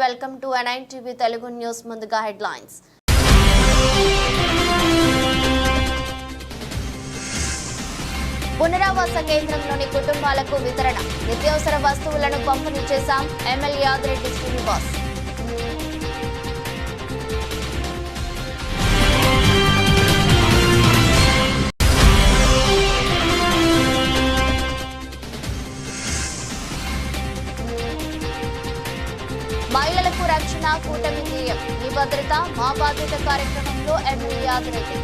Welcome to A9 TV Telugu news. ముందుగా headlines. పునరావాస కేంద్రంలోని కుటుంబాలకు వితరణ, నిత్యావసర వస్తువులను పంపిణీ చేశాం ఎమ్మెల్యే ఆదిరెడ్డి శ్రీనివాస్. మహిళలకు రక్షణ కూటమి ధ్యేయం, మీ భద్రత మా బాధ్యత కార్యక్రమంలో ఎమ్మెల్యే ఆదిరెడ్డి.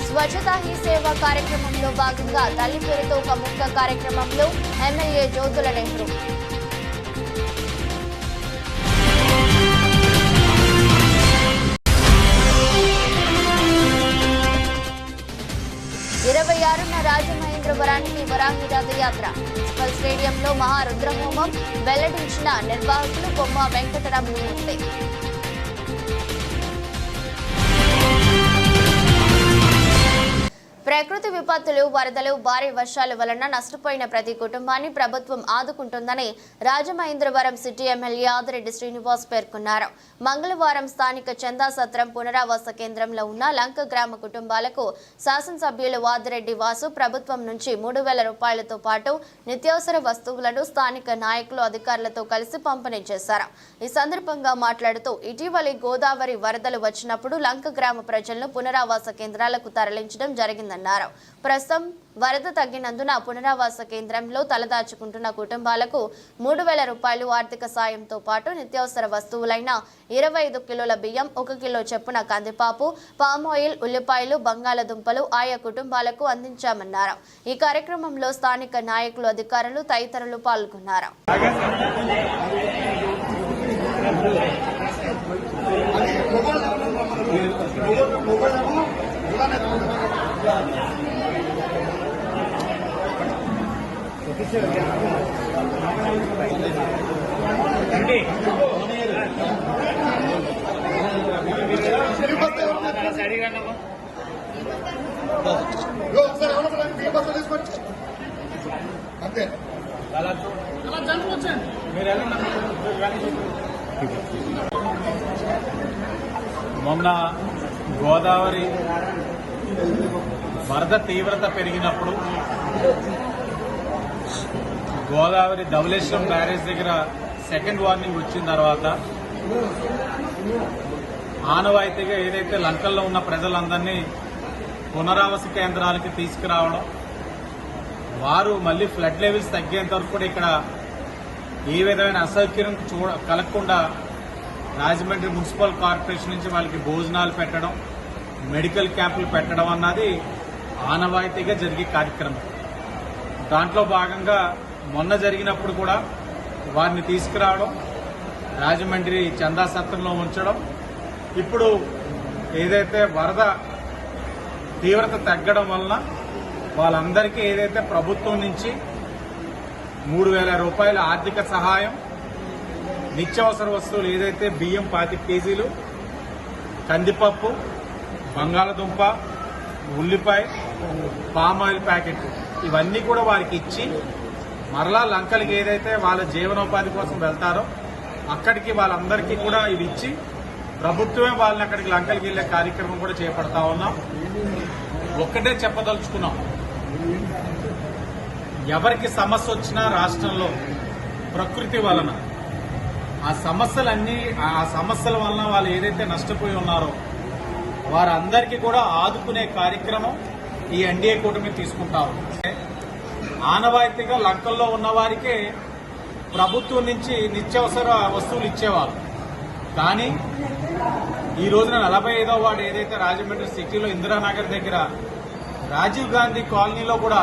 స్వచ్ఛతా హీ సేవ కార్యక్రమంలో భాగంగా తల్లి పేరుతో ఒక ముక్క కార్యక్రమంలో ఎమ్మెల్యే జ్యోతుల నెహ్రూ. రాజమహేంద్రవరానికి వరాహి రథయాత్ర, మున్సిపల్ స్టేడియంలో మహారుద్రహోమం వెల్లడించిన నిర్వాహకులు బొమ్మ వెంకటరమణమూర్తి. ప్రకృతి విపత్తులు, వరదలు, భారీ వర్షాల వలన నష్టపోయిన ప్రతి కుటుంబాన్ని ప్రభుత్వం ఆదుకుంటుందని రాజమహేంద్రవరం సిటీ ఎమ్మెల్యే ఆదిరెడ్డి శ్రీనివాస్ పేర్కొన్నారు. మంగళవారం స్థానిక చందా సత్రం పునరావాస కేంద్రంలో ఉన్న లంక గ్రామ కుటుంబాలకు శాసనసభ్యులు ఆదిరెడ్డి వాసు ప్రభుత్వం నుంచి 3,000 రూపాయలతో పాటు నిత్యావసర వస్తువులను స్థానిక నాయకులు, అధికారులతో కలిసి పంపిణీ చేశారు. ఈ సందర్భంగా మాట్లాడుతూ ఇటీవలి గోదావరి వరదలు వచ్చినప్పుడు లంక గ్రామ ప్రజలను పునరావాస కేంద్రాలకు తరలించడం జరిగింది. ప్రస్తుతం వరద తగ్గినందున పునరావాస కేంద్రంలో తలదాచుకుంటున్న కుటుంబాలకు 3,000 రూపాయలు ఆర్థిక సాయంతో పాటు నిత్యావసర వస్తువులైన 25 కిలోల బియ్యం, 1 కిలో చొప్పున కందిపాపు, పామాయిల్, ఉల్లిపాయలు, బంగాళదుంపలు ఆయా కుటుంబాలకు అందించామన్నారు. ఈ కార్యక్రమంలో స్థానిక నాయకులు, అధికారులు తదితరులు పాల్గొన్నారు. మొన్న గోదావరి వరద తీవ్రత పెరిగినప్పుడు గోదావరి ధవళేశ్వరం బ్యారేజ్ దగ్గర సెకండ్ వార్నింగ్ వచ్చిన తర్వాత ఆనవాయితీగా ఏదైతే లంకల్లో ఉన్న ప్రజలందరినీ పునరావాస కేంద్రాలకి తీసుకురావడం, వారు మళ్లీ ఫ్లడ్ లెవెల్స్ తగ్గేంత వరకు కూడా ఇక్కడ ఏ విధమైన అసౌకర్యం కలగకుండా రాజమండ్రి మున్సిపల్ కార్పొరేషన్ నుంచి వాళ్ళకి భోజనాలు పెట్టడం, మెడికల్ క్యాంపులు పెట్టడం అన్నది ఆనవాయితీగా జరిగే కార్యక్రమం. దాంట్లో భాగంగా మొన్న జరిగినప్పుడు కూడా వారిని తీసుకురావడం, రాజమండ్రి చందా సత్రంలో ఉంచడం, ఇప్పుడు ఏదైతే వరద తీవ్రత తగ్గడం వలన వాళ్ళందరికీ ఏదైతే ప్రభుత్వం నుంచి 3,000 రూపాయల ఆర్థిక సహాయం, నిత్యావసర వస్తువులు ఏదైతే బియ్యం 25 కేజీలు, కందిపప్పు, బంగాళదుంప, ఉల్లిపాయ, పామాయిల్ ప్యాకెట్ ఇవన్నీ కూడా వారికి ఇచ్చి మరలా లంకలకి ఏదైతే వాళ్ళ జీవనోపాధి కోసం వెళ్తారో అక్కడికి వాళ్ళందరికీ కూడా ఇవి ఇచ్చి ప్రభుత్వమే వాళ్ళని అక్కడికి లంకలకి వెళ్లే కార్యక్రమం కూడా చేపడతా ఉన్నాం. ఒక్కటే చెప్పదలుచుకున్నాం, ఎవరికి సమస్య వచ్చినా రాష్ట్రంలో ప్రకృతి వలన ఆ సమస్యల వలన వాళ్ళు ఏదైతే నష్టపోయి ఉన్నారో వారందరికీ కూడా ఆదుకునే కార్యక్రమం ఈ ఎన్డీఏ కూటమి తీసుకుంటాం. ఆనవాయితీగా లంకల్లో ఉన్న వారికే ప్రభుత్వం నుంచి నిత్యావసర వస్తువులు ఇచ్చేవారు. కానీ ఈ రోజున 45వ వార్డు ఏదైతే రాజమండ్రి సిటీలో ఇందిరానగర్ దగ్గర రాజీవ్ గాంధీ కాలనీలో కూడా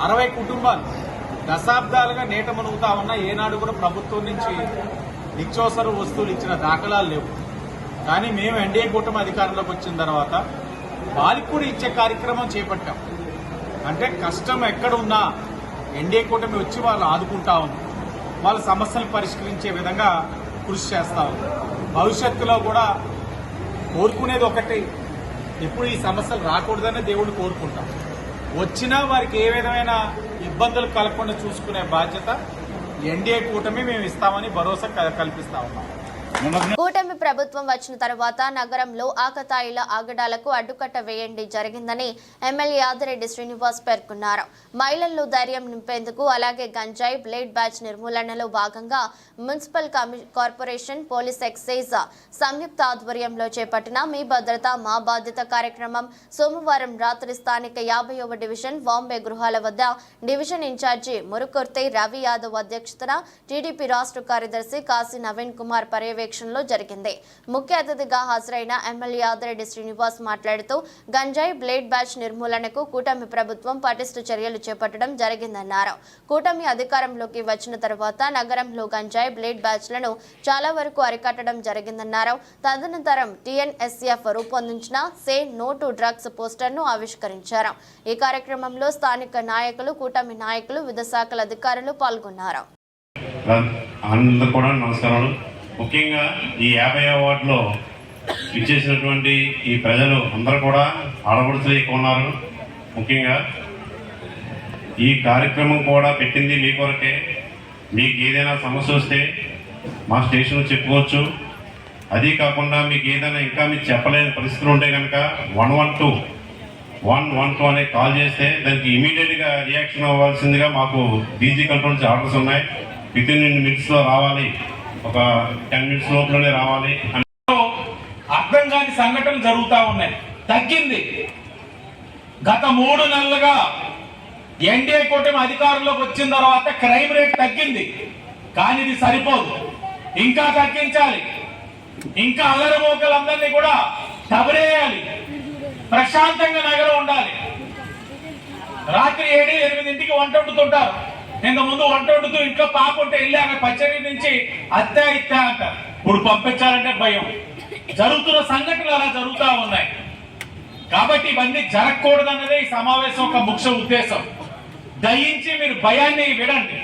60 కుటుంబాలు దశాబ్దాలుగా నీట మునుగుతా ఉన్నా ఏనాడు కూడా ప్రభుత్వం నుంచి నిత్యావసర వస్తువులు ఇచ్చిన దాఖలాలు లేవు. కానీ మేము ఎన్డీఏ కూటమి అధికారంలోకి వచ్చిన తర్వాత వాళ్ళకి కూడా ఇచ్చే కార్యక్రమం చేపట్టాం. అంటే కష్టం ఎక్కడ ఉన్నా ఎన్డీఏ కూటమి వచ్చి వాళ్ళు ఆదుకుంటా ఉంది, వాళ్ళ సమస్యలు పరిష్కరించే విధంగా కృషి చేస్తా ఉంది. భవిష్యత్తులో కూడా కోరుకునేది ఒకటి, ఇప్పుడు ఈ సమస్యలు రాకూడదని దేవుడు కోరుకుంటాం. వచ్చినా వారికి ఏ విధమైన ఇబ్బందులు కలగకుండా చూసుకునే బాధ్యత ఎన్డీఏ కూటమి మేము ఇస్తామని భరోసా కల్పిస్తా ఉన్నాం. కూటమి ప్రభుత్వం వచ్చిన తర్వాత నగరంలో ఆకతాయిల ఆగడాలకు అడ్డుకట్ట వేయండి జరిగిందని ఎమ్మెల్యే ఆదిరెడ్డి శ్రీనివాస్ పేర్కొన్నారు. మహిళల్లో ధైర్యం నింపేందుకు అలాగే గంజాయి బ్లేడ్ బ్యాచ్ నిర్మూలనలో భాగంగా మున్సిపల్ కార్పొరేషన్ పోలీస్ ఎక్సైజ్ సంయుక్త ఆధ్వర్యంలో చేపట్టిన మీ భద్రత మా బాధ్యత కార్యక్రమం సోమవారం రాత్రి స్థానిక 50వ డివిజన్ బాంబే గృహాల వద్ద డివిజన్ ఇన్ఛార్జి మురుకుర్తి రవి యాదవ్ అధ్యక్షతన టీడీపీ రాష్ట్ర కార్యదర్శి కాశీ నవీన్ కుమార్ పర్యవేక్షణలో జరిగింది. ముఖ్య అతిథిగా హాజరైన ఎమ్మెల్యే ఆదిరెడ్డి శ్రీనివాస్ మాట్లాడుతూ గంజాయి బ్లేడ్ బ్యాచ్ నిర్మూలనకు కూటమి ప్రభుత్వం పటిష్ట చర్యలు చేపట్టడం జరిగిందన్నారు. కూటమి అధికారంలోకి వచ్చిన తర్వాత నగరంలో గంజాయి బ్లేడ్ బ్యాచ్లను చాలా వరకు అరికట్టడం జరిగిందన్నారు. తదనంతరం టీఎన్ఎస్ఎఫ్ రూపొందించిన సే నో టు డ్రగ్స్ పోస్టర్ను ఆవిష్కరించారు. ఈ కార్యక్రమంలో స్థానిక నాయకులు, కూటమి నాయకులు, వివిధ శాఖల అధికారులు పాల్గొన్నారు. అందరూ కూడా నమస్కారాలు. ముఖ్యంగా ఈ 50వ వార్డులో ఇచ్చేసినటువంటి ఈ ప్రజలు అందరూ కూడా ఆడపడుతులు ఎక్కువ ఉన్నారు. ముఖ్యంగా ఈ కార్యక్రమం కూడా పెట్టింది మీ కొరకే. మీకు ఏదైనా సమస్య వస్తే మా స్టేషన్లో చెప్పుకోవచ్చు. అది కాకుండా మీకు ఏదైనా ఇంకా మీకు చెప్పలేని పరిస్థితులు ఉంటే కనుక 112 అనే కాల్ చేస్తే దానికి ఇమీడియట్గా రియాక్షన్ అవ్వాల్సిందిగా మాకు డీజీ కంట్రోల్ నుంచి ఆర్డర్స్ ఉన్నాయి. వితిన్ మినిట్స్లో రావాలి, ఒక 10 మినిట్స్ లోపలనే రావాలి. అర్థం కాని సంఘటనలు జరుగుతూ ఉన్నాయి. తగ్గింది. గత 3 నెలలుగా ఎన్డీఏ కూటమి అధికారంలోకి వచ్చిన తర్వాత క్రైమ్ రేట్ తగ్గింది. కానీ ఇది సరిపోదు, ఇంకా తగ్గించాలి. ఇంకా అల్లరిమోకలందరినీ కూడా తబరేయాలి. ప్రశాంతంగా నగరం ఉండాలి. రాత్రి 7-8 వంట వండుతుంటారు. ఇంత ముందు వంట వండుతూ ఇంట్లో పాప ఉంటే వెళ్ళి ఆమె పచ్చడి నుంచి అత్తే ఇత్తే అంటారు. ఇప్పుడు పంపించాలంటే భయం. జరుగుతున్న సంఘటనలు అలా జరుగుతూ ఉన్నాయి. కాబట్టి ఇవన్నీ జరగకూడదన్నదే ఈ సమావేశం ఒక ముఖ్య ఉద్దేశం. దయించి మీరు భయాన్ని విడండి.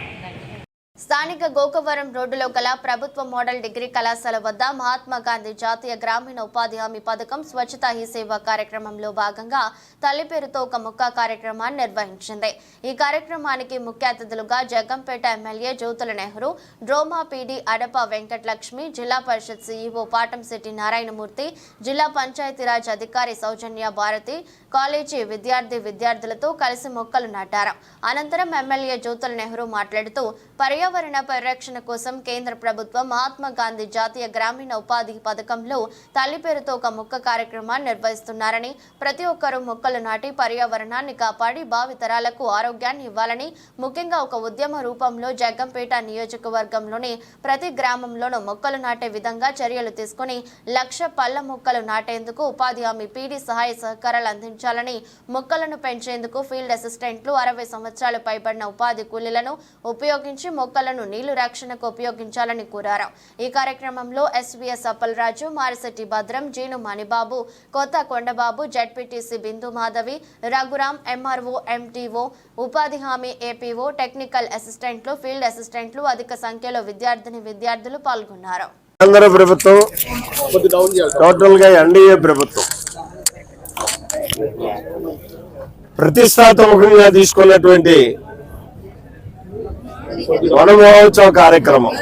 స్థానిక గోకవరం రోడ్డులో గల ప్రభుత్వ మోడల్ డిగ్రీ కళాశాల వద్ద మహాత్మా గాంధీ జాతీయ గ్రామీణ ఉపాధి హామీ పథకం స్వచ్ఛతా హీ సేవ కార్యక్రమంలో భాగంగా తల్లి పేరుతో ఒక మొక్క కార్యక్రమాన్ని నిర్వహించింది. ఈ కార్యక్రమానికి ముఖ్య అతిథులుగా జగ్గంపేట ఎమ్మెల్యే జ్యోతుల నెహ్రూ, డ్రోమా పీడీ అడప వెంకటలక్ష్మి, జిల్లా పరిషత్ సీఈఓ పాటంశెట్టి నారాయణమూర్తి, జిల్లా పంచాయతీరాజ్ అధికారి సౌజన్య భారతి కాలేజీ విద్యార్థులతో కలిసి మొక్కలు నాటారు. అనంతరం ఎమ్మెల్యే జ్యోతుల నెహ్రూ మాట్లాడుతూ పర్యావరణ పరిరక్షణ కోసం కేంద్ర ప్రభుత్వం మహాత్మా గాంధీ జాతీయ గ్రామీణ ఉపాధి పథకంలో తల్లి పేరుతో ఒక మొక్క కార్యక్రమాన్ని నిర్వహిస్తున్నారని, ప్రతి ఒక్కరూ మొక్కలు నాటి పర్యావరణాన్ని కాపాడి భావితరాలకు ఆరోగ్యాన్ని ఇవ్వాలని, ముఖ్యంగా ఒక ఉద్యమ రూపంలో జగ్గంపేట నియోజకవర్గంలోని ప్రతి గ్రామంలోనూ మొక్కలు నాటే విధంగా చర్యలు తీసుకుని 1,00,000 పళ్ల మొక్కలు నాటేందుకు ఉపాధి హామీ పీడీ సహాయ సహకారాలు అందించాలని, మొక్కలను పెంచేందుకు ఫీల్డ్ అసిస్టెంట్లు 60 సంవత్సరాలు పైబడిన ఉపాధి కూలీలను ఉపయోగించి మొక్కలను నీళ్లు రక్షణకు ఉపయోగించాలని కోరారు. ఈ కార్యక్రమంలో ఎస్వీఎస్ అప్పలరాజు, మారిశెట్టి భద్రం, జీను మణిబాబు, కొత్త కొండబాబు, జడ్పీటీసీ బిందు మాధవి, రఘురాం, ఎంఆర్ఓ, ఎంటీఓ, ఉపాధి హామీ ఏపీఓ, టెక్నికల్ అసిస్టెంట్లు, ఫీల్డ్ అసిస్టెంట్లు, అధిక సంఖ్యలో విద్యార్థులు పాల్గొన్నారు. కేంద్ర ప్రభుత్వం టోటల్ గా ఎన్డీఏ ప్రభుత్వం ప్రతిష్టాత్మకంగా తీసుకున్నటువంటి వన మహోత్సవ కార్యక్రమం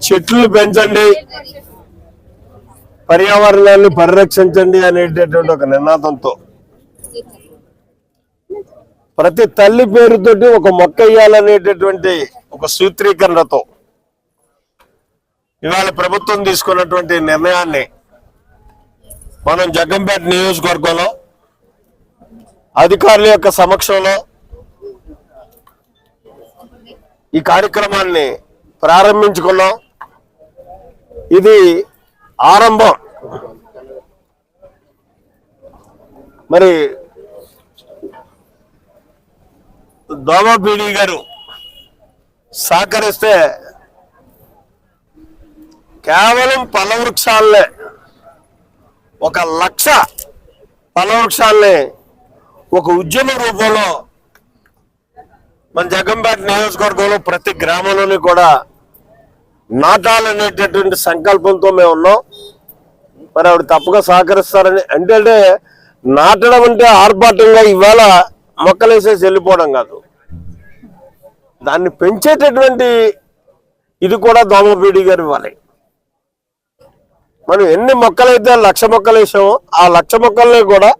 చెట్లు పెంచండి, పర్యావరణాన్ని పరిరక్షించండి అనేటటువంటి ఒక నినాదంతో ప్రతి తల్లి పేరుతోటి ఒక మొక్క వేయాలనేటటువంటి ఒక సూత్రీకరణతో ఇవాళ ప్రభుత్వం తీసుకున్నటువంటి నిర్ణయాన్ని మనం జగ్గంపేట నియోజకవర్గంలో అధికారుల యొక్క సమక్షంలో ఈ కార్యక్రమాన్ని ప్రారంభించుకున్నాం. ఇది ఆరంభం. మరి దోమపీడి గారు సహకరిస్తే కేవలం పళ్ళ వృక్షాలనే 1,00,000 పళ్ళ వృక్షాలని ఒక ఉద్యమ రూపంలో మన జగ్గంపేట నియోజకవర్గంలో ప్రతి గ్రామంలోని కూడా నాటాలనేటటువంటి సంకల్పంతో మేము ఉన్నాం. మరి ఆవిడ తప్పక సహకరిస్తారని. అంటే నాటడం అంటే ఆర్భాటంగా ఇవాళ మొక్కలేసేసి వెళ్ళిపోవడం కాదు, దాన్ని పెంచేటటువంటి ఇది కూడా దోమపీడి గారు ఇవ్వాలి. మనం ఎన్ని మొక్కలైతే 1,00,000 మొక్కలు వేసామో ఆ 1,00,000 మొక్కల్ని కూడా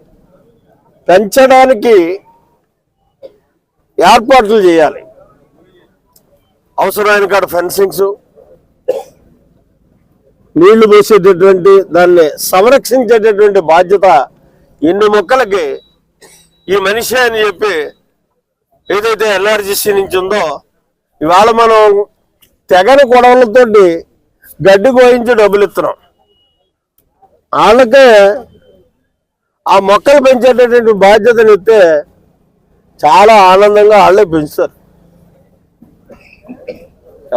పెంచడానికి ఏర్పాట్లు చేయాలి. అవసరమైన కాడ ఫెన్సింగ్స్, నీళ్లు పోసేటటువంటి దాన్ని సంరక్షించేటటువంటి బాధ్యత ఎన్ని మొక్కలకి ఈ మనిషి అని చెప్పి ఏదైతే ఎల్ఆర్జీసీ నుంచి ఉందో, ఇవాళ మనం తెగని గొడవలతోటి గడ్డి కోయించి డబ్బులు ఇస్తున్నాం. వాళ్ళకే ఆ మొక్కలు పెంచేటటువంటి బాధ్యతను ఇస్తే చాలా ఆనందంగా వాళ్ళే పెంచుతారు.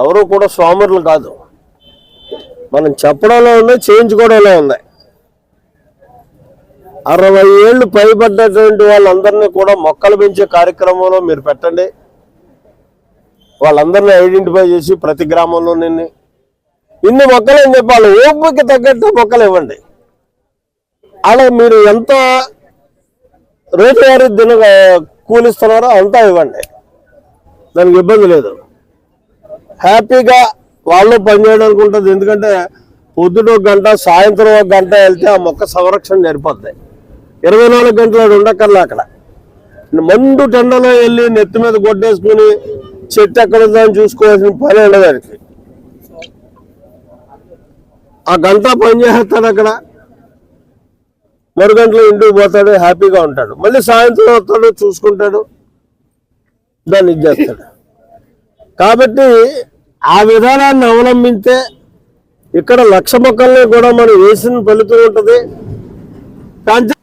ఎవరు కూడా సోమరులు కాదు. మనం చెప్పడంలో ఉన్నాయి, చేయించుకోవడంలో ఉన్నాయి. 60 ఏళ్ళు పైబడ్డటువంటి వాళ్ళందరినీ కూడా మొక్కలు పెంచే కార్యక్రమంలో మీరు పెట్టండి. వాళ్ళందరినీ ఐడెంటిఫై చేసి ప్రతి గ్రామంలో ఇన్ని మొక్కలు అని చెప్పాలి. ఓపిక తగ్గట్టు మొక్కలు ఇవ్వండి. అలా మీరు ఎంత రోజువారీ కూలిస్తున్నారో అంతా ఇవ్వండి, దానికి ఇబ్బంది లేదు. హ్యాపీగా వాళ్ళు పనిచేయడానికి ఉంటుంది. ఎందుకంటే పొద్దున 1 గంట, సాయంత్రం 1 గంట వెళ్తే ఆ మొక్క సంరక్షణ సరిపోద్ది. 24 గంటలు ఉండక్కర్లే. అక్కడ మండు టెండలో వెళ్ళి నెత్తి మీద కొట్టేసుకుని చెట్టు ఎక్కడ ఉందని చూసుకోవాల్సిన పని ఉండదానికి. ఆ గంట పని చేస్తాడు, అక్కడ 3 గంటలు ఇంటికి పోతాడు, హ్యాపీగా ఉంటాడు. మళ్ళీ సాయంత్రం వస్తాడు, చూసుకుంటాడు, దాన్ని ఇది చేస్తాడు. కాబట్టి ఆ విధానాన్ని అవలంబించే ఇక్కడ 1,00,000 మొక్కల్ని కూడా మనం వేసిన ఫలితం ఉంటుంది.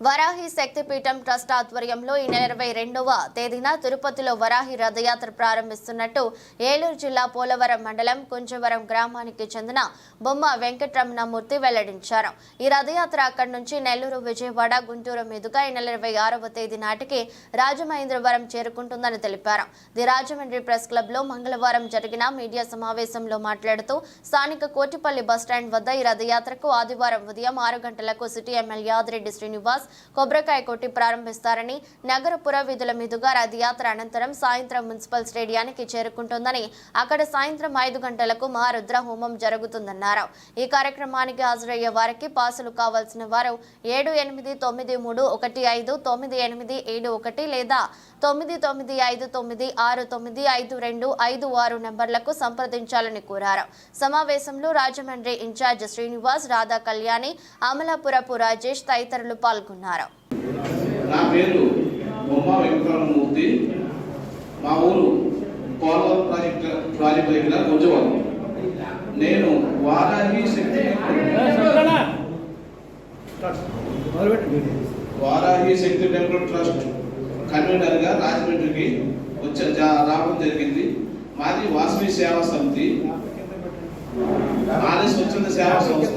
వరాహి శక్తిపీఠం ట్రస్ట్ ఆధ్వర్యంలో ఈ నెల 22వ తేదీన తిరుపతిలో వరాహి రథయాత్ర ప్రారంభిస్తున్నట్టు ఏలూరు జిల్లా పోలవరం మండలం కుంజవరం గ్రామానికి చెందిన బొమ్మ వెంకటరమణమూర్తి వెల్లడించారు. ఈ రథయాత్ర అక్కడి నుంచి నెల్లూరు, విజయవాడ, గుంటూరు మీదుగా ఈ నెల 26వ తేదీ నాటికి రాజమహేంద్రవరం చేరుకుంటుందని తెలిపారు. ది రాజమండ్రి ప్రెస్ క్లబ్ లో మంగళవారం జరిగిన మీడియా సమావేశంలో మాట్లాడుతూ స్థానిక కోటిపల్లి బస్టాండ్ వద్ద ఈ రథయాత్రకు ఆదివారం ఉదయం 6 గంటలకు సిటీ ఎమ్మెల్యే ఆదిరెడ్డి శ్రీనివాస్ కొబ్బరికాయ కొట్టి ప్రారంభిస్తారని, నగర పుర వీధుల మీదుగా రథయాత్ర అనంతరం సాయంత్రం మున్సిపల్ స్టేడియానికి చేరుకుంటుందని, అక్కడ సాయంత్రం 5 గంటలకు మహారుద్ర హోమం జరుగుతుందన్నారు. ఈ కార్యక్రమానికి హాజరయ్యే వారికి పాసులు కావాల్సిన వారు 7993159871 లేదా 995969695256 నంబర్లకు సంప్రదించాలని కోరారు. సమావేశంలో రాజమండ్రి ఇన్ఛార్జ్ శ్రీనివాస్, రాధా కళ్యాణి, అమలాపురపు రాజేష్ తదితరులు పాల్గొన్నారు. నా పేరు బొమ్మ వెంకటరమణమూర్తి. మా ఊరు పోలవరం ప్రాజెక్ట్ దగ్గర కొంచెం. నేను వారాహి శక్తి టెంపుల్ ట్రస్ట్ కన్వీనర్గా రాజమండ్రికి రావడం జరిగింది. మాది వాసవి సేవా సమితి, మాది స్వచ్ఛంద సేవా సంస్థ.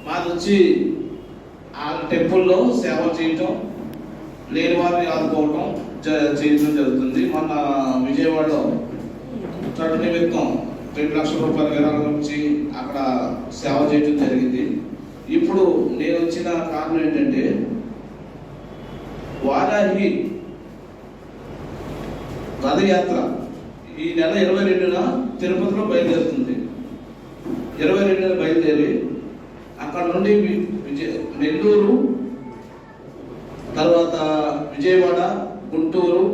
మాది వచ్చి ఆ టెంపుల్లో సేవ చేయటం, లేని వారిని ఆదుకోవటం చేయడం జరుగుతుంది. మొన్న విజయవాడలో చట్టు నిమిత్తం 2 లక్షల రూపాయల విరాళం నుంచి అక్కడ సేవ చేయడం జరిగింది. ఇప్పుడు నేను వచ్చిన కారణం ఏంటంటే, వారాహి రథయాత్ర ఈ నెల 22న తిరుపతిలో బయలుదేరుతుంది. 22న బయలుదేరి అక్కడ నుండి నెల్లూరు, తర్వాత విజయవాడ, గుంటూరు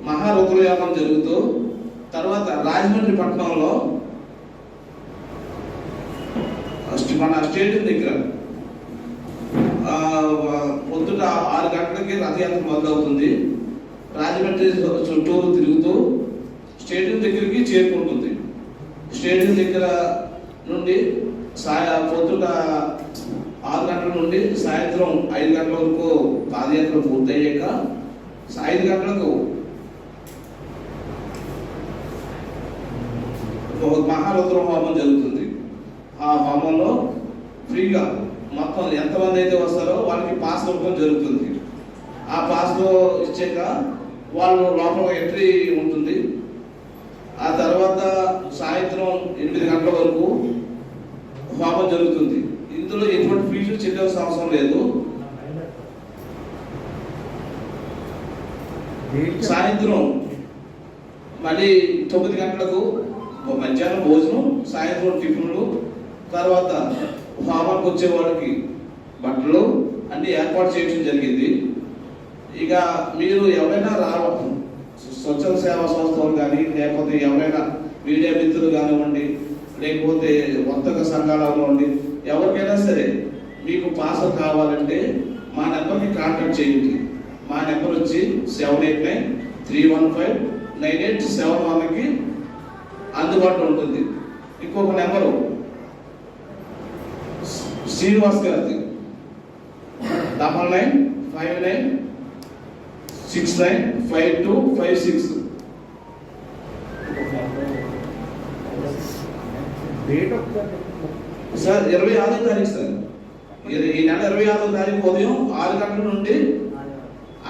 మహారుద్రయాగం జరుగుతూ, తర్వాత రాజమండ్రి పట్టణంలో మన స్టేడియం దగ్గర పొద్దుట 6 గంటలకి రథయాత్ర మొదలవుతుంది. రాజమండ్రి చుట్టూరు తిరుగుతూ స్టేడియం దగ్గరికి చేరుకుంటుంది. స్టేడియం దగ్గర నుండి పొద్దుట 6 గంటల నుండి సాయంత్రం 5 గంటల వరకు పాదయాత్ర పూర్తయ్యాక 5 గంటలకు మహారుద్ర హోమం జరుగుతుంది. ఆ హోమంలో ఫ్రీగా మొత్తం ఎంతమంది అయితే వస్తారో వాళ్ళకి పాస్ ఇవ్వడం జరుగుతుంది. ఆ పాస్లో ఇచ్చాక వాళ్ళు లోపల ఎంట్రీ ఉంటుంది. ఆ తర్వాత సాయంత్రం 8 గంటల వరకు హోమం జరుగుతుంది. ఇందులో ఎటువంటి ఫీజు చెల్లించాల్సిన అవసరం లేదు. సాయంత్రం మళ్ళీ 9 గంటలకు మధ్యాహ్నం భోజనం, సాయంత్రం టిఫిన్లు, తర్వాత హోమానికి వచ్చే వాళ్ళకి బట్టలు అన్ని ఏర్పాటు చేయడం జరిగింది. ఇక మీరు ఎవరైనా రావడం స్వచ్ఛంద సేవా సంస్థలు కానీ, లేకపోతే ఎవరైనా మీడియా మిత్రులు కానివ్వండి, లేకపోతే వర్తక సంఘాలు కానివ్వండి, ఎవరికైనా సరే మీకు పాస్ కావాలంటే మా నెంబర్కి కాంటాక్ట్ చేయండి. మా నెంబర్ వచ్చి 7893159871కి అందుబాటులో ఉంటుంది. ఇంకొక నెంబరు శ్రీనివాస్ గారిది 9959695256. సార్ 26వ తారీఖు సార్, ఈ నెల 26వ తారీఖు ఉదయం 6 గంటల నుండి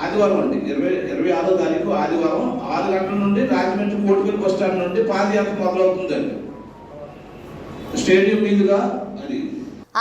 ఆదివారం అండి, 26వ తారీఖు ఆదివారం 6 గంటల నుండి రాజమండ్రి కోటిపల్లి బస్ స్టాండ్ నుండి పాదయాత్ర మొదలవుతుందండి. స్టేడియం మీదుగా అది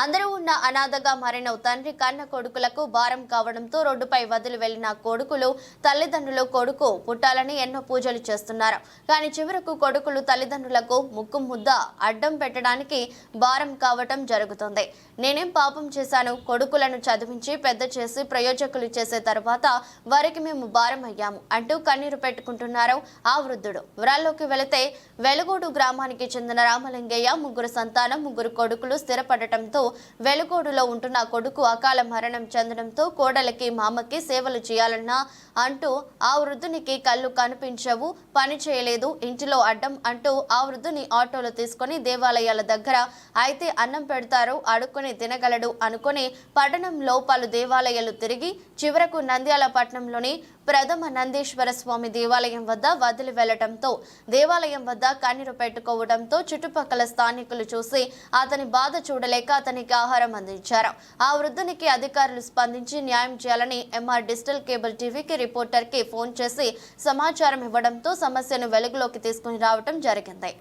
అందరూ ఉన్న అనాథగా మారిన తండ్రి కన్న కొడుకులకు భారం కావడంతో రోడ్డుపై వదిలి వెళ్లిన కొడుకులు తల్లిదండ్రులు కొడుకు పుట్టాలని ఎన్నో పూజలు చేస్తున్నారు. కానీ చివరకు కొడుకులు తల్లిదండ్రులకు ముక్కు ముద్ద అడ్డం పెట్టడానికి భారం కావటం జరుగుతుంది. నేనేం పాపం చేశాను, కొడుకులను చదివించి పెద్ద చేసి ప్రయోజకులు చేసే తర్వాత వారికి మేము భారం అయ్యాము అంటూ కన్నీరు పెట్టుకుంటున్నారు ఆ వృద్ధుడు. వివరాల్లోకి వెళితే వెలుగోడు గ్రామానికి చెందిన రామలింగయ్య 3 సంతానం, 3 కొడుకులు స్థిరపడటంతో వెలుగోడులో ఉంటున్న కొడుకు అకాల మరణం చెందడంతో కోడలికి మామకి సేవలు చేయాలన్నా అంటూ ఆ వృద్ధునికి కళ్ళు కనిపించవు, పని చేయలేదు, ఇంటిలో అడ్డం అంటూ ఆ వృద్ధుని ఆటోలో తీసుకుని దేవాలయాల దగ్గర అయితే అన్నం పెడతారు, అడుక్కొని తినగలడు అనుకుని పట్టణంలో పలు దేవాలయాలు తిరిగి చివరకు నంద్యాల పట్టణంలోని ప్రథమ నందీశ్వర స్వామి దేవాలయం వద్ద వదిలి వెళ్లడంతో దేవాలయం వద్ద కన్నీరు పెట్టుకోవడంతో చుట్టుపక్కల స్థానికులు చూసి అతని బాధ చూడలేక అతనికి ఆహారం అందించారు. ఆ వృద్ధునికి అధికారులు స్పందించి న్యాయం చేయాలని ఎంఆర్ డిజిటల్ కేబుల్ టీవీకి రిపోర్టర్ కి ఫోన్ చేసి సమాచారం ఇవ్వడంతో సమస్యను వెలుగులోకి తీసుకుని రావడం జరిగింది.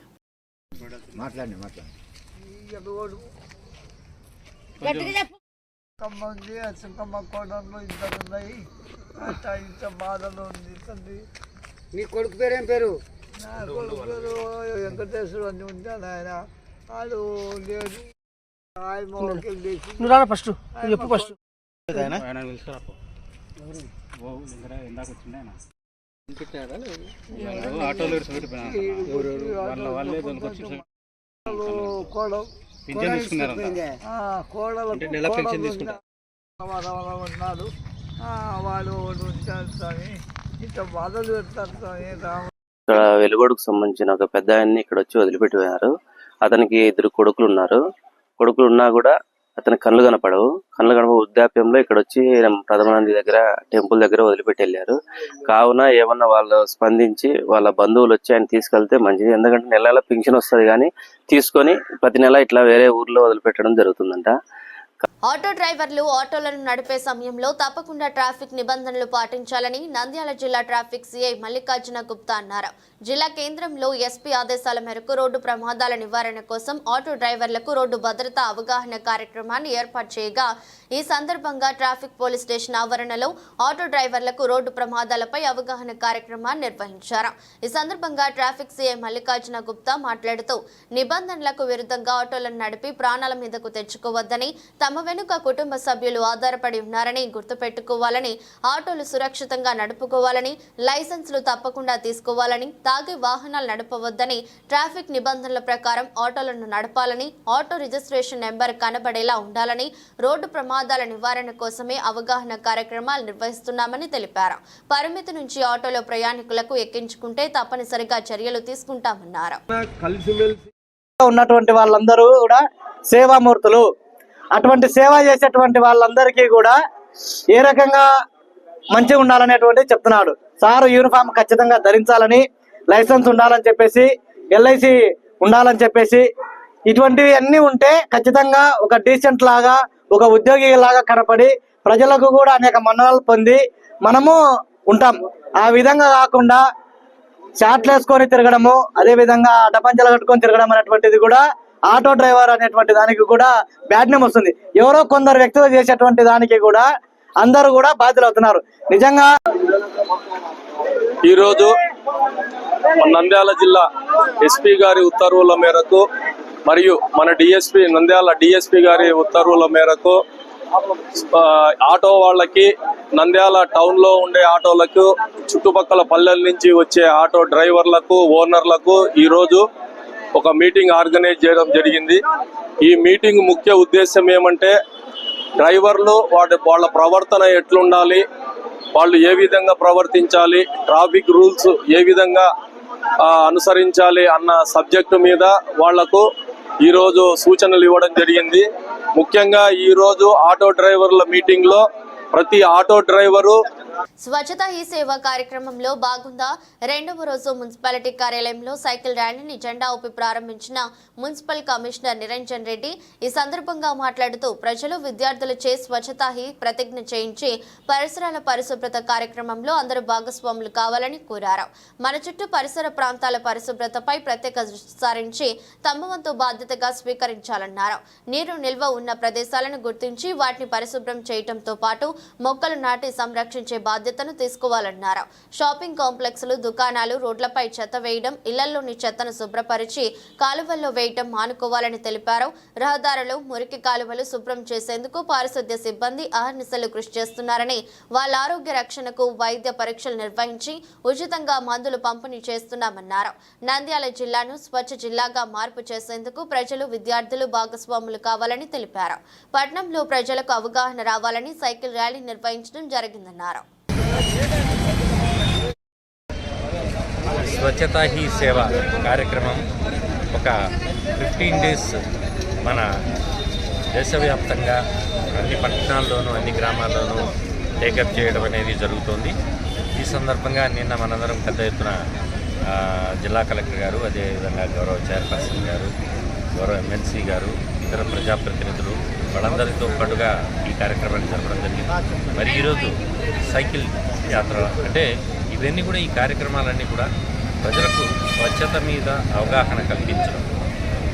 బాధలో ఉంది తండ్రి. నీ కొడుకు పేరేం పేరు? నా కొడుకు పేరు వెంకటేశ్వరు అని ఉంటాడు. ఆయన వాడు లేదు. నువ్వు రానా ఫస్ట్, చెప్పు ఫస్ట్. ఉన్నాడు వాడు ఇంత బాధలు పెడతారు. ఇక్కడ వెలుగోడుకు సంబంధించిన ఒక పెద్ద ఆయన్ని ఇక్కడ వచ్చి వదిలిపెట్టిపోయారు. అతనికి 2 కొడుకులు ఉన్నారు. కొడుకులు ఉన్నా కూడా అతని కళ్ళు కనపడవు. వృద్ధాప్యంలో ఇక్కడ వచ్చి ప్రథమానంది దగ్గర టెంపుల్ దగ్గర వదిలిపెట్టి వెళ్ళారు. కావున ఏమన్నా వాళ్ళు స్పందించి వాళ్ళ బంధువులు వచ్చి ఆయన తీసుకెళ్తే మంచిది. ఎందుకంటే నెల పింఛన్ వస్తుంది కానీ తీసుకొని ప్రతి నెల ఇట్లా వేరే ఊర్లో వదిలిపెట్టడం జరుగుతుందంట. ఆటో డ్రైవర్లు ఆటోలను నడిపే సమయంలో తప్పకుండా ట్రాఫిక్ నిబంధనలు పాటించాలని నంద్యాల జిల్లా ట్రాఫిక్ సిఐ మల్లికార్జున గుప్తా అన్నారు. జిల్లా కేంద్రంలో ఎస్పీ ఆదేశాల మేరకు రోడ్డు ప్రమాదాల నివారణ కోసం ఆటో డ్రైవర్లకు రోడ్డు భద్రతా అవగాహన కార్యక్రమాన్ని ఏర్పాటు చేయగా ఈ సందర్భంగా ట్రాఫిక్ పోలీస్ స్టేషన్ ఆవరణలో ఆటో డ్రైవర్లకు రోడ్డు ప్రమాదాలపై అవగాహన కార్యక్రమాన్ని నిర్వహించారు. ఈ సందర్భంగా ట్రాఫిక్ సిఐ మల్లికార్జున గుప్తా మాట్లాడుతూ నిబంధనలకు విరుద్ధంగా ఆటోలను నడిపి ప్రాణాల మీదకు తెచ్చుకోవద్దని, తమ వెనుక కుటుంబ సభ్యులు ఆధారపడి ఉన్నారని గుర్తుపెట్టుకోవాలని, ఆటోలు సురక్షితంగా నడుపుకోవాలని, లైసెన్సులు తప్పకుండా తీసుకోవాలని, తాగి వాహనాలు నడపవద్దని, ట్రాఫిక్ నిబంధనల ప్రకారం ఆటోలను నడపాలని, ఆటో రిజిస్ట్రేషన్ నెంబర్ కనబడేలా ఉండాలని, రోడ్డు ప్రమాదాల నివారణ కోసమే అవగాహన కార్యక్రమాలు నిర్వహిస్తున్నామని తెలిపారు. పరిమితి నుంచి ఆటోలో ప్రయాణికులకు ఎక్కించుకుంటే తప్పనిసరిగా చర్యలు తీసుకుంటామన్నారు. ఉన్నటువంటి వాళ్ళందరూ కూడా సేవామూర్తులు. అటువంటి సేవ చేసేటువంటి వాళ్ళందరికీ కూడా ఏ రకంగా మంచిగా ఉండాలనేటువంటి చెప్తున్నాడు. సారు యూనిఫామ్ ఖచ్చితంగా ధరించాలని, లైసెన్స్ ఉండాలని చెప్పేసి, LIC ఉండాలని చెప్పేసి, ఇటువంటివి అన్నీ ఉంటే ఖచ్చితంగా ఒక డీసెంట్ లాగా, ఒక ఉద్యోగి లాగా కనపడి ప్రజలకు కూడా అనేక మన్ననలు పొంది మనము ఉంటాం. ఆ విధంగా కాకుండా షార్ట్లు వేసుకొని తిరగడము, అదే విధంగా డపంచలు కట్టుకొని తిరగడం అనేటువంటిది కూడా ఆటో డ్రైవర్ అనేటువంటి దానికి కూడా బ్యాడ్ నేమ్ వస్తుంది. ఎవరో కొందరు వ్యక్తులు చేసేటువంటి దానికి కూడా అందరూ కూడా బాధ్యులు అవుతున్నారు. నిజంగా ఈరోజు నంద్యాల జిల్లా ఎస్పీ గారి ఉత్తర్వుల మేరకు మరియు మన నంద్యాల డిఎస్పీ గారి ఉత్తర్వుల మేరకు ఆటో వాళ్ళకి, నంద్యాల టౌన్ లో ఉండే ఆటోలకు, చుట్టుపక్కల పల్లెల నుంచి వచ్చే ఆటో డ్రైవర్లకు, ఓనర్లకు ఈరోజు ఒక మీటింగ్ ఆర్గనైజ్ చేయడం జరిగింది. ఈ మీటింగ్ ముఖ్య ఉద్దేశం ఏమంటే డ్రైవర్లు వాళ్ళ ప్రవర్తన ఎట్లుండాలి, వాళ్ళు ఏ విధంగా ప్రవర్తించాలి, ట్రాఫిక్ రూల్స్ ఏ విధంగా అనుసరించాలి అన్న సబ్జెక్టు మీద వాళ్లకు ఈరోజు సూచనలు ఇవ్వడం జరిగింది. ముఖ్యంగా ఈరోజు ఆటో డ్రైవర్ల మీటింగ్ లో ప్రతి ఆటో డ్రైవరు స్వచ్ఛతా హీ సేవ కార్యక్రమంలో భాగంగా రెండవ రోజు మున్సిపాలిటీ కార్యాలయంలో సైకిల్ ర్యాలీని జెండా ఊపి ప్రారంభించిన మున్సిపల్ కమిషనర్ నిరంజన్ రెడ్డి ఈ సందర్భంగా మాట్లాడుతూ ప్రజలు, విద్యార్థులచే స్వచ్ఛతా హీ ప్రతిజ్ఞ చేయించి పరిసరాల పరిశుభ్రత కార్యక్రమంలో అందరూ భాగస్వాములు కావాలని కోరారు. మన చుట్టూ పరిసర ప్రాంతాల పరిశుభ్రతపై ప్రత్యేక దృష్టి సారించి తమ వంతు బాధ్యతగా స్వీకరించాలన్నారు. నీరు నిల్వ ఉన్న ప్రదేశాలను గుర్తించి వాటిని పరిశుభ్రం చేయడంతో పాటు మొక్కలు నాటి సంరక్షించే బాధ్యతను తీసుకోవాలన్నారు. షాపింగ్ కాంప్లెక్స్లు, దుకాణాలు, రోడ్లపై చెత్త వేయడం, ఇళ్లలోని చెత్తను శుభ్రపరిచి కాలువల్లో వేయడం మానుకోవాలని తెలిపారు. రహదారులు, మురికి కాలువలు శుభ్రం చేసేందుకు పారిశుద్ధ్య సిబ్బంది అహర్నిశలు కృషి చేస్తున్నారని, వాళ్ళ ఆరోగ్య రక్షణకు వైద్య పరీక్షలు నిర్వహించి ఉచితంగా మందులు పంపిణీ చేస్తున్నామన్నారు. నంద్యాల జిల్లాను స్వచ్ఛ జిల్లాగా మార్పు చేసేందుకు ప్రజలు, విద్యార్థులు భాగస్వాములు కావాలని తెలిపారు. పట్నంలో ప్రజలకు అవగాహన రావాలని సైకిల్ ర్యాలీ నిర్వహించడం జరిగిందన్నారు. స్వచ్ఛతా హీ సేవ కార్యక్రమం ఒక 15 డేస్ మన దేశవ్యాప్తంగా అన్ని పట్టణాల్లోనూ, అన్ని గ్రామాల్లోనూ టేకప్ చేయడం అనేది జరుగుతోంది. ఈ సందర్భంగా నిన్న మనందరం పెద్ద ఎత్తున జిల్లా కలెక్టర్ గారు, అదేవిధంగా గౌరవ చైర్పర్సన్ గారు, గౌరవ ఎమ్మెల్సీ గారు, ఇతర ప్రజాప్రతినిధులు వాళ్ళందరితో పాటుగా ఈ కార్యక్రమాన్ని జరపడం జరిగింది. మరి ఈరోజు సైకిల్ యాత్ర అంటే ఇవన్నీ కూడా, ఈ కార్యక్రమాలన్నీ కూడా ప్రజలకు స్వచ్ఛత మీద అవగాహన కల్పించడం,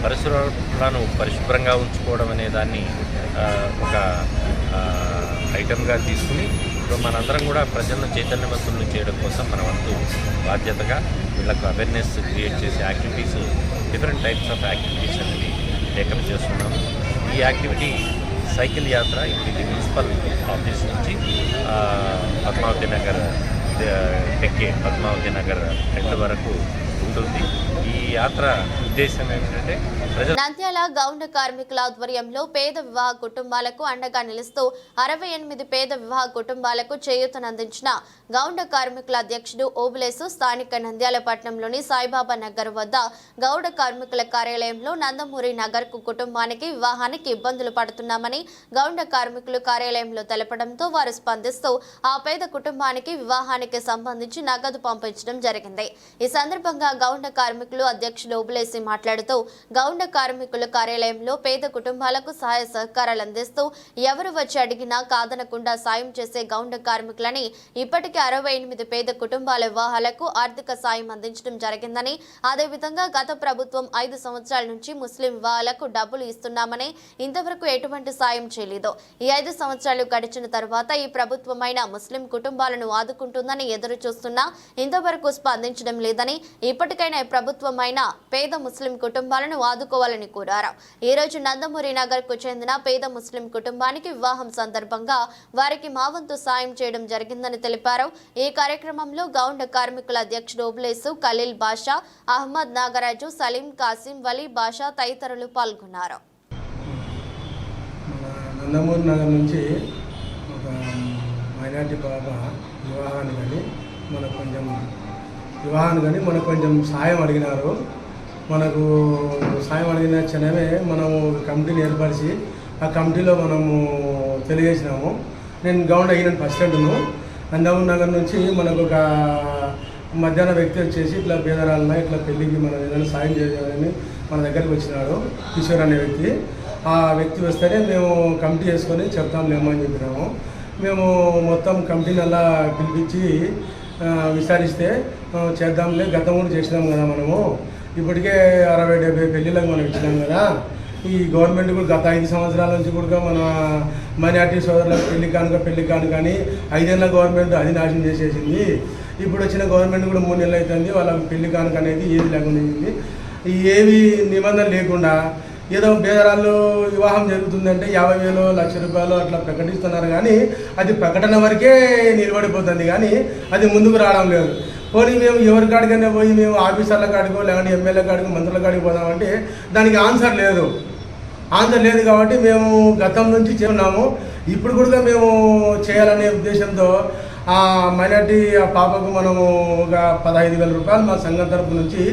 పరిసరాలను పరిశుభ్రంగా ఉంచుకోవడం అనే దాన్ని ఒక ఐటమ్గా తీసుకుని ఇప్పుడు మనందరం కూడా ప్రజలను చైతన్యవంతులను చేయడం కోసం మన వంతు బాధ్యతగా వీళ్ళకు అవేర్నెస్ క్రియేట్ చేసే activities, different types of activities అనేది టేకప్ చేస్తున్నాము. ఈ యాక్టివిటీ సైకిల్ యాత్ర ఇది మున్సిపల్ ఆఫీస్ నుంచి పద్మావతి నగర్ ఎక్కే పద్మావతి నగర్ ఎండ్ వరకు ఉంటుంది. ఈ యాత్ర ఉద్దేశం ఏమిటంటే నంద్యాల గౌండ కార్మికుల ఆధ్వర్యంలో పేద వివాహ కుటుంబాలకు అండగా నిలుస్తూ 68 పేద వివాహ కుటుంబాలకు చేయూతనందించిన గౌండ కార్మికుల అధ్యక్షుడు ఓబులేసు స్థానిక నంద్యాల పట్టణంలోని సాయిబాబా నగర్ వద్ద గౌడ కార్మికుల కార్యాలయంలో నందమూరి నగర్ కు కుటుంబానికి వివాహానికి ఇబ్బందులు పడుతున్నామని గౌండ కార్మికులు కార్యాలయంలో తెలపడంతో వారు స్పందిస్తూ ఆ పేద కుటుంబానికి వివాహానికి సంబంధించి నగదు పంపించడం జరిగింది. ఈ సందర్భంగా గౌండ కార్మికులు అధ్యక్షులు ఓబులేసి మాట్లాడుతూ గౌండ కార్మికుల కార్యాలయంలో పేద కుటుంబాలకు సహాయ సహకారాలు అందిస్తూ ఎవరు వచ్చి అడిగినా కాదనకుండా సాయం చేసే గౌండ కార్మికులని ఇప్పటికే 68 పేద కుటుంబాల వివాహాలకు ఆర్థిక సాయం అందించడం జరిగిందని, అదేవిధంగా గత ప్రభుత్వం 5 సంవత్సరాల నుంచి ముస్లిం వివాహాలకు డబ్బులు ఇస్తున్నామని ఇంతవరకు ఎటువంటి సాయం చేయలేదు. ఈ 5 సంవత్సరాలు గడిచిన తర్వాత ఈ ప్రభుత్వమైన ముస్లిం కుటుంబాలను ఆదుకుంటుందని ఎదురు చూస్తున్నా ఇంతవరకు స్పందించడం లేదని, ఇప్పటికైనా ప్రభుత్వమైన పేద ముస్లిం కుటుంబాలను ఆదుకోవాలని కోరారు. ఈ రోజు నందమూరి నగర్ కు చెందిన పేద ముస్లిం కుటుంబానికి వివాహం సందర్భంగా వారికి మా వంతు సాయం చేయడం జరిగిందని తెలిపారు. ఈ కార్యక్రమంలో గౌండ కార్మికుల అధ్యక్షుడు ఓబులేసు, ఖలీల్ బాషా, అహ్మద్ నాగరాజు, సలీం, కాసిం, వలీ బాషా తదితరులు పాల్గొన్నారు. నందమూరి నగర్ నుంచి ఒక మైనార్టీ పాప వివాహాన్ని కానీ మనకు కొంచెం సాయం అడిగినారు. మనకు సాయం అడిగిన క్షణమే మనము కమిటీని ఏర్పరిచి ఆ కమిటీలో మనము తెలియజేసినాము. నేను గౌండ్ అయిన ప్రెసిడెంట్ను. నందమూరి నగర్ నుంచి మనకు ఒక మధ్యాహ్న వ్యక్తి వచ్చేసి ఇట్లా పేదరాలన ఇట్లా పెళ్ళికి మనం ఏదైనా సాయం చేయాలని మన దగ్గరికి వచ్చినాడు కిషోర్ అనే వ్యక్తి. ఆ వ్యక్తి వస్తేనే మేము కమిటీ వేసుకొని చెప్తాం లేమని చెప్పినాము. మేము మొత్తం కమిటీని అలా పిలిపించి విచారిస్తే చేద్దాంలే, గతం కూడా చేసినాం కదా మనము, ఇప్పటికే 60-70 పెళ్ళిళ్ళకి మనం ఇచ్చినాం కదా, ఈ గవర్నమెంట్ కూడా గత 5 సంవత్సరాల నుంచి కూడా మన మైనార్టీ సోదరులకు పెళ్లి కాను కానీ 5 ఏళ్ళ గవర్నమెంట్ అది నాశనం చేసేసింది. ఇప్పుడు వచ్చిన గవర్నమెంట్ కూడా 3 నెలలు అవుతుంది, వాళ్ళకి పెళ్లి కానుక అనేది ఏది లేకుండా చేసింది. ఏవి నిబంధన లేకుండా ఏదో బేదరాళ్ళు వివాహం జరుగుతుందంటే 50,000 1,00,000 అట్లా ప్రకటిస్తున్నారు, కానీ అది ప్రకటన వరకే నిలబడిపోతుంది, కానీ అది ముందుకు రావడం లేదు. పోనీ మేము ఎవరి కాడికైనా పోయి మేము ఆఫీసర్ల కాడికో లేదంటే ఎమ్మెల్యే కాడికో మంత్రుల కాడికి పోదామంటే దానికి ఆన్సర్ లేదు కాబట్టి మేము గతం నుంచి చేస్తున్నాము. ఇప్పుడు కూడా మేము చేయాలనే ఉద్దేశంతో ఆ మైనార్టీ ఆ పాపకు మనము ఒక 15,000 రూపాయలు మా సంఘం తరపు నుంచి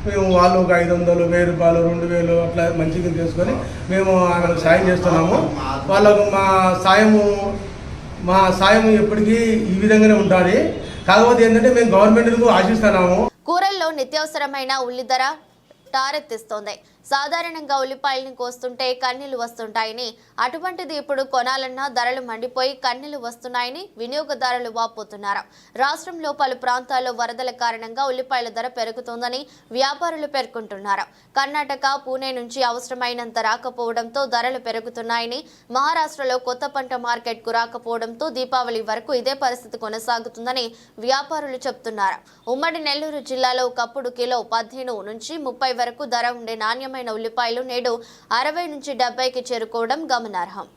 మేము వాళ్ళు ఒక 500, 1,000 రూపాయలు, 2,000 అట్లా మంచిగా తీసుకొని మేము ఆమెకు సాయం చేస్తున్నాము. వాళ్ళకు మా సాయం ఎప్పటికీ ఈ విధంగానే ఉంటుంది. కాకపోతే ఏంటంటే మేము గవర్నమెంట్కు ఆశిస్తున్నాము. కూరల్లో నిత్యావసరమైన ఉల్లి ధర టారెత్తిస్తోంది. సాధారణంగా ఉల్లిపాయలను కోస్తుంటే కన్నీళ్లు వస్తుంటాయని, అటువంటిది ఇప్పుడు కొనాలన్నా ధరలు మండిపోయి కన్నీళ్లు వస్తున్నాయని వినియోగదారులు వాపోతున్నారు. రాష్ట్రంలో పలు ప్రాంతాల్లో వరదల కారణంగా ఉల్లిపాయల ధర పెరుగుతోందని వ్యాపారులు పేర్కొంటున్నారు. కర్ణాటక, పూణే నుంచి అవసరమైనంత రాకపోవడంతో ధరలు పెరుగుతున్నాయని, మహారాష్ట్రలో కొత్త పంట మార్కెట్కు రాకపోవడంతో దీపావళి వరకు ఇదే పరిస్థితి కొనసాగుతుందని వ్యాపారులు చెబుతున్నారు. ఉమ్మడి నెల్లూరు జిల్లాలో ఒకప్పుడు కిలో 15 నుంచి 30 వరకు ధర ఉండే నాణ్యమైన ఉల్లిపాయలు నేడు 60 నుంచి 70కి చేరుకోవడం గమనార్హం.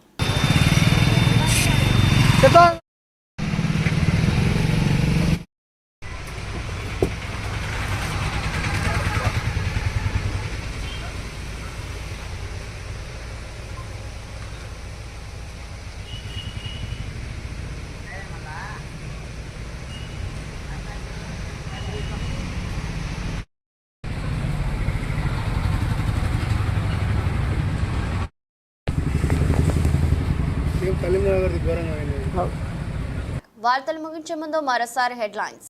వార్తలు ముగించే ముందు మరోసారి హెడ్లైన్స్.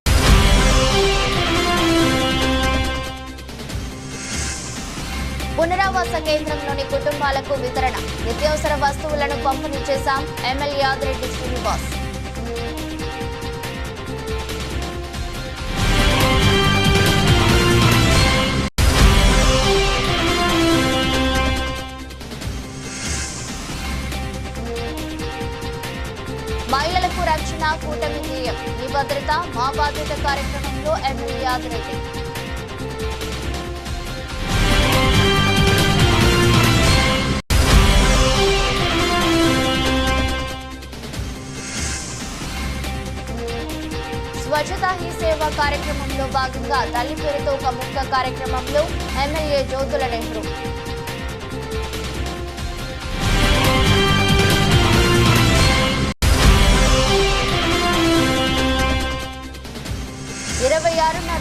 పునరావాస కేంద్రంలోని కుటుంబాలకు వితరణ, నిత్యావసర వస్తువులను పంపిణీ చేశాం ఎమ్మెల్యే ఆదిరెడ్డి శ్రీనివాస్. మహిళలకు రక్షణ, కూటమి ధ్యేయం, మీ భద్రత మా బాధ్యత కార్యక్రమంలో ఎమ్మెల్యే ఆదిరెడ్డి. స్వచ్ఛతా హీ సేవ కార్యక్రమంలో భాగంగా తల్లి పేరుతో ఒక ముక్క కార్యక్రమంలో ఎమ్మెల్యే జ్యోతుల నెహ్రూ.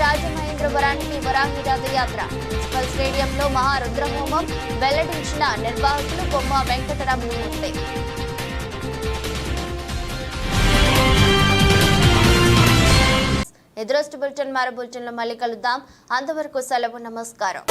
రాజమహేంద్రవరానికి వరాహి రథయాత్ర, మున్సిపల్ స్టేడియంలో మహారుద్రహోమం వెల్లడించిన నిర్వాహకులు బొమ్మ వెంకటరమణమూర్తి. ఎదురొస్ట్ బులెటిన్ మరో బులెటిన్లో మళ్ళీ కలుద్దాం. అంతవరకు సెలవు, నమస్కారం.